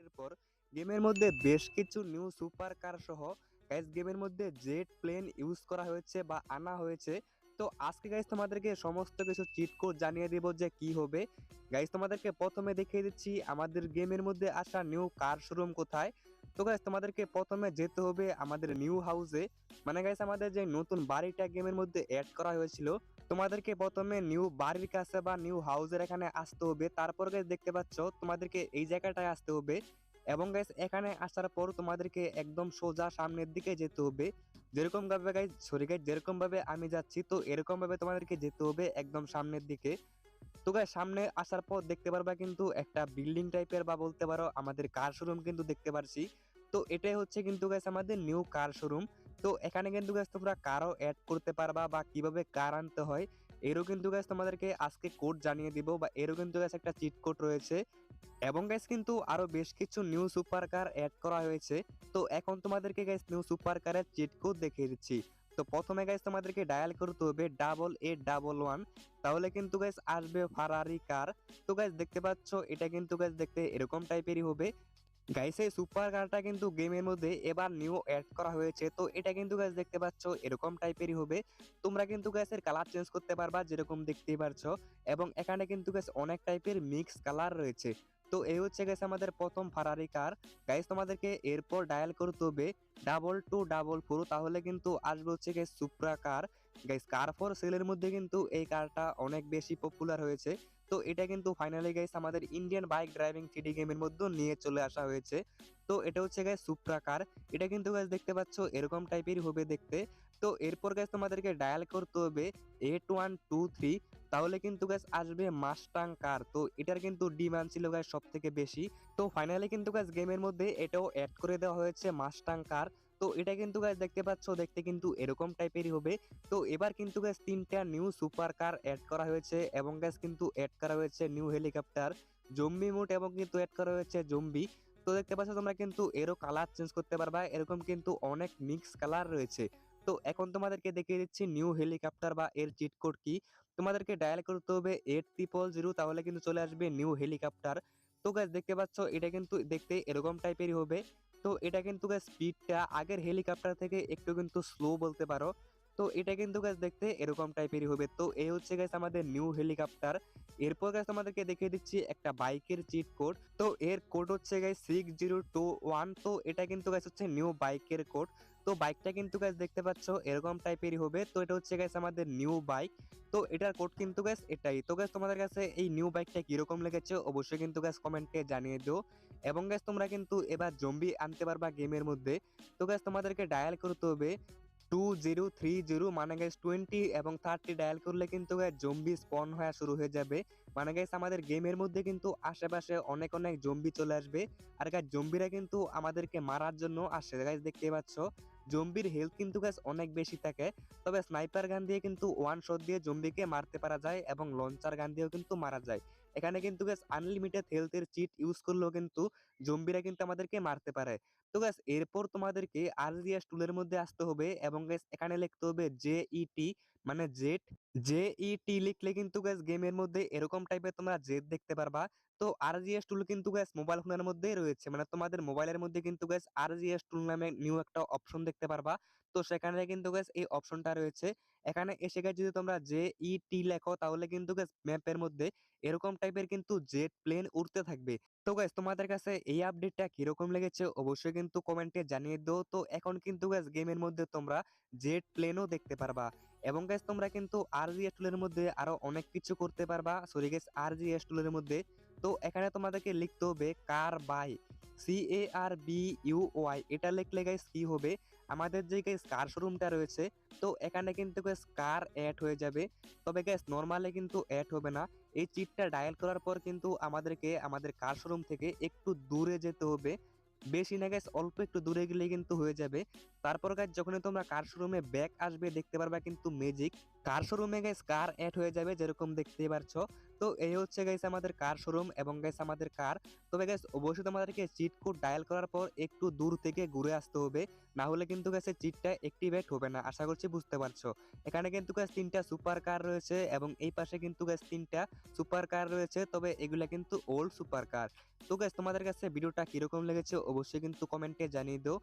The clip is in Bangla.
আপডেটের পর গেমের মধ্যে বেশ কিছু নিউ সুপার কার সহ গাইস গেমের মধ্যে জেট প্লেন ইউজ করা হয়েছে বা আনা হয়েছে। তো আজকে গাইস তোমাদেরকে সমস্ত কিছু চিট কোড জানিয়ে দেব যে কি হবে। গাইস তোমাদেরকে প্রথমে দেখিয়ে দিচ্ছি আমাদের গেমের মধ্যে আসা নিউ কার শোরুম কোথায়। তো গাইস তোমাদেরকে প্রথমে যেতে হবে আমাদের নিউ হাউসে, মানে গাইস আমাদের যে নতুন বাড়িটা গেমের মধ্যে অ্যাড করা হয়েছিল। তোমাদেরকে প্রথমে নিউ বাড়ির কাছে বা নিউ হাউসের এখানে আসতে হবে, তারপর গাইস দেখতে পাচ্ছ তোমাদেরকে এই জায়গাটায় আসতে হবে। এবং গাইস এখানে আসার পর তোমাদেরকে একদম সোজা সামনের দিকে যেতে হবে। যেরকম ভাবে গাইস সরি গাইস যেরকম ভাবে আমি যাচ্ছি, তো এরকম ভাবে তোমাদেরকে যেতে হবে একদম সামনের দিকে। তো গাইস সামনে আসার পর দেখতে পারবা কিন্তু একটা বিল্ডিং টাইপের বা বলতে পারো আমাদের কার শোরুম কিন্তু দেখতে পারছি। তো এটাই হচ্ছে কিন্তু গাইস আমাদের নিউ কার শোরুম। তো এখানে কিন্তু গাইস তোমরা কারও অ্যাড করতে পারবা বা কিভাবে কার আনতে হয় এরও কিন্তু গাইস তোমাদেরকে আজকে কোড জানিয়ে দিব, বা এরও কিন্তু গাইস একটা চিট কোড রয়েছে। এবং গাইস কিন্তু আরো বেশ কিছু নিউ সুপার কার অ্যাড করা হয়েছে। তো এখন তোমাদেরকে গাইস নিউ সুপার কারের চিট কোড দেখিয়ে দিচ্ছি। তো প্রথমে গাইস তোমাদেরকে ডায়াল করতে হবে 8811, তাহলে কিন্তু গাইস আসবে ফারারি কার। তো গাইস দেখতে পাচ্ছ এটা কিন্তু গাইস দেখতে এরকম টাইপেরই হবে। গাইস এই সুপার কারটা কিন্তু গেমের মধ্যে এবার নিউ অ্যাড করা হয়েছে। তো এটা কিন্তু গাইস দেখতে পাচ্ছ এরকম টাইপেরই হবে। তোমরা কিন্তু গাইস এর কালার চেঞ্জ করতে পারবা যেরকম দেখতেই পারছো। এবং এখানে কিন্তু গাইস অনেক টাইপের মিক্স কালার রয়েছে। তো এই হচ্ছে গাইস আমাদের প্রথম ফারারি কার। গাইস তোমাদেরকে এরপর ডায়াল করতে হবে 2244, তাহলে কিন্তু আসবে হচ্ছে guys supra car. Guys car for সেলের মধ্যে কিন্তু এই কারটা অনেক বেশি পপুলার হয়েছে। তো এটা কিন্তু ফাইনালি গাইস আমাদের ইন্ডিয়ান বাইক ড্রাইভিং 3D গেমের মধ্যে নিয়ে চলে আসা হয়েছে। তো এটা হচ্ছে গাইস সুপ্রা কার। এটা কিন্তু গাইস দেখতে পাচ্ছ এরকম টাইপেরই হবে দেখতে। তো এরপর গাইস তোমাদেরকে ডায়াল করতে হবে 8123, তাহলে কিন্তু গাইস আসবে মাস্টাং কার। তো এটার কিন্তু ডিমান্ড ছিল গাইস সব থেকে বেশি। তো ফাইনালি কিন্তু গাইস গেমের মধ্যে এটাও অ্যাড করে দেওয়া হয়েছে মাস্টাং কার। তো এটা কিন্তু গাইস দেখতে পাচ্ছ দেখতে কিন্তু এরকম টাইপেরই হবে। তো এবার কিন্তু গাইস তিনটা নিউ সুপার কার অ্যাড করা হয়েছে, এবং গাইস কিন্তু অ্যাড করা হয়েছে নিউ হেলিকপ্টার, জম্বি মুড, এবং কিন্তু অ্যাড করা হয়েছে জম্বি। তো দেখতে পাচ্ছ তোমরা কিন্তু এরও কালার চেঞ্জ করতে পারবা, এরকম কিন্তু অনেক মিক্স কালার রয়েছে। তো এখন তোমাদেরকে দেখিয়ে দিচ্ছি নিউ হেলিকপ্টার বা এর চিট কোড কি। তোমাদেরকে ডায়াল করতে হবে 8000, তাহলে কিন্তু চলে আসবে নিউ হেলিকপ্টার। তো গাইস দেখতে পাচ্ছ এটা কিন্তু দেখতে এরকম টাইপেরই হবে। তো এটা কিন্তু গাইস স্পিডটা আগের হেলিকপ্টার থেকে একটু কিন্তু স্লো বলতে পারো। তো এটা কিন্তু গাইস দেখতে এরকম টাইপেরই হবে। তো এই হচ্ছে গাইস আমাদের নিউ হেলিকপ্টার। এরপর গাইস তোমাদেরকে দেখিয়ে দিচ্ছি একটা বাইকের চিট কোড। তো এর কোড হচ্ছে গাইস 6021। তো এটা কিন্তু গাইস হচ্ছে নিউ বাইকের কোড। তো বাইকটা কিন্তু গাইস দেখতে পাচ্ছ এরকম টাইপেরই হবে। তো এটা হচ্ছে গাইস আমাদের নিউ বাইক। তো এটার কোড কিন্তু গাইস এটাই। তো গাইস তোমাদের কাছে এই নিউ বাইকটা কিরকম লেগেছে অবশ্যই কিন্তু গাইস কমেন্টে জানিয়ে দিও। এবং গাইস তোমরা কিন্তু এবার জম্বি আনতে পারবা গেমের মধ্যে। তো গাইস তোমাদেরকে ডায়াল করতে হবে 2030, মানে গাইস 20 এবং 30 ডায়াল করলে কিন্তু গাইস জম্বি স্পন হওয়া শুরু হয়ে যাবে। মানে গাইস আমাদের গেমের মধ্যে কিন্তু আশেপাশে অনেক অনেক জম্বি চলে আসবে। আর গাইস জম্বিরা কিন্তু আমাদেরকে মারার জন্য আসে। গাইস দেখতে পাচ্ছ জম্বির হেলথ কিন্তু গাইস অনেক বেশি থাকে। তবে স্নাইপার গান দিয়ে কিন্তু ওয়ান শট দিয়ে জম্বিকে মারতে পারা যায়, এবং লঞ্চার গান দিয়েও কিন্তু মারা যায়। এখানে কিন্তু গাইস আনলিমিটেড হেলথের চিট ইউজ করলেও কিন্তু জম্বিরা কিন্তু আমাদেরকে মারতে পারে। তো গাইস এরপর তোমাদেরকে আরজিএস টুলের মধ্যে আসতে হবে, এবং গাইস এখানে লিখতে হবে জেইটি, মানে জেট। জেইটি লিখলে কিন্তু গাইস গেমের মধ্যে এরকম টাইপের তোমরা জেট দেখতে পারবা। তো আরজিএস টুল কিন্তু গাইস মোবাইল ফোনের মধ্যেই রয়েছে, মানে তোমাদের মোবাইলের মধ্যে কিন্তু গাইস আরজিএস টুল নামে নিউ একটা অপশন দেখতে পারবা। তো সেখানে কিন্তু গাইস এই অপশনটা রয়েছে। এখানে এসে গাইস যদি তোমরা জেইটি লেখো, তাহলে কিন্তু গাইস ম্যাপের মধ্যে এরকম টাইপের কিন্তু জেট প্লেন উড়তে থাকবে। তো গাইস তোমাদের কাছে এই আপডেটটা কিরকম লেগেছে অবশ্যই কিন্তু কমেন্টে জানিয়ে দিও। তো এখন কিন্তু গাইস গেমের মধ্যে তোমরা জেট প্লেনও দেখতে পারবা। এবং গাইস তোমরা কিন্তু আরজিএস টুলের মধ্যে আরো অনেক কিছু করতে পারবা, সরি গাইস আরজিএস টুলের মধ্যে। তো এখানে তোমাদেরকে লিখতে হবে কার বাই, CARBUY। এটা লিখলে গাইস কি হবে, আমাদের যে গাইস কার শোরুমটা রয়েছে, তো এখানে কিন্তু গাইস কার অ্যাড হয়ে যাবে। তবে গাইস নরমালি কিন্তু অ্যাড হবে না। এই চিটটা ডায়াল করার পর কিন্তু আমাদেরকে আমাদের কার শোরুম থেকে একটু দূরে যেতে হবে। বেশি না গাইস, অল্প একটু দূরে গেলেই কিন্তু হয়ে যাবে। তারপর গাইস যখনই তোমরা কার শোরুমে ব্যাক আসবে দেখতে পারবা কিন্তু ম্যাজিক কার শোরুমে গাইস কার অ্যাড হয়ে যাবে যেরকম দেখতেই পারছো। তো এই হচ্ছে গাইস আমাদের কার শোরুম এবং গাইস আমাদের কার। তবে গাইস অবশ্যই তোমাদেরকে চিট কোড ডায়াল করার পর একটু দূর থেকে ঘুরে আসতে হবে, না হলে কিন্তু গাইস চিটটা অ্যাক্টিভেট হবে না। আশা করছি বুঝতে পারছো। এখানে কিন্তু গাইস 3টা সুপার কার রয়েছে এবং এই পাশে কিন্তু গাইস 3টা সুপার কার রয়েছে, তবে এগুলা কিন্তু ওল্ড সুপার কার। তো গাইস তোমাদের কাছে ভিডিওটা কিরকম লেগেছে অবশ্যই কিন্তু কমেন্টে জানিয়ে দিও।